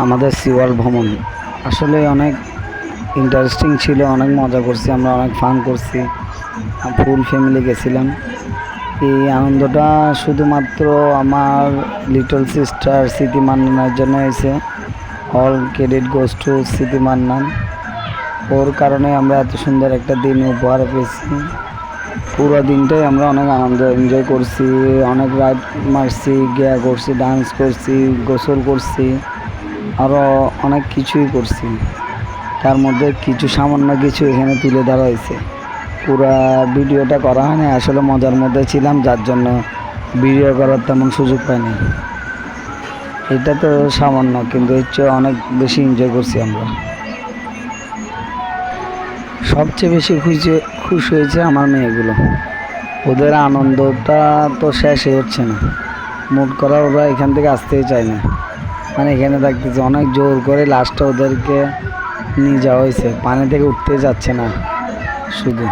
আমাদের সিওয়াল ভ্রমণ আসলে অনেক ইন্টারেস্টিং ছিল, অনেক মজা করছি আমরা, অনেক ফান করছি, ফুল ফ্যামিলি গেছিলাম। এই আনন্দটা শুধুমাত্র আমার লিটল সিস্টার স্মৃতি মান্নানের জন্য হয়েছে। অল ক্রেডিট গোস টু স্মৃতি মান্নান। ওর কারণে আমরা এত সুন্দর একটা দিন উপহার পেয়েছি। পুরো দিনটাই আমরা অনেক আনন্দ এনজয় করছি, অনেক রাইড মারছি, গিয়া করছি, ডান্স করছি, গোসল করছি, আরও অনেক কিছুই করছি। তার মধ্যে কিছু সামান্য কিছু এখানে তুলে ধরা হয়েছে। পুরা ভিডিওটা করা হয়নি, আসলে মজার মধ্যে ছিলাম, যার জন্য ভিডিও করার তেমন সুযোগ পাইনি। এটা তো সামান্য, কিন্তু এর চেয়ে অনেক বেশি এনজয় করছি আমরা। সবচেয়ে বেশি খুশি হয়েছে আমার মেয়েগুলো। ওদের আনন্দটা তো শেষই হচ্ছে না। মুড করা ওরা এখান থেকে আসতেই চায় না, মানে এখানে থাকতেছে, অনেক জোর করে লাস্টে ওদেরকে নিয়ে যাওয়া হয়েছে, পানি থেকে উঠতে যাচ্ছে না শুধু।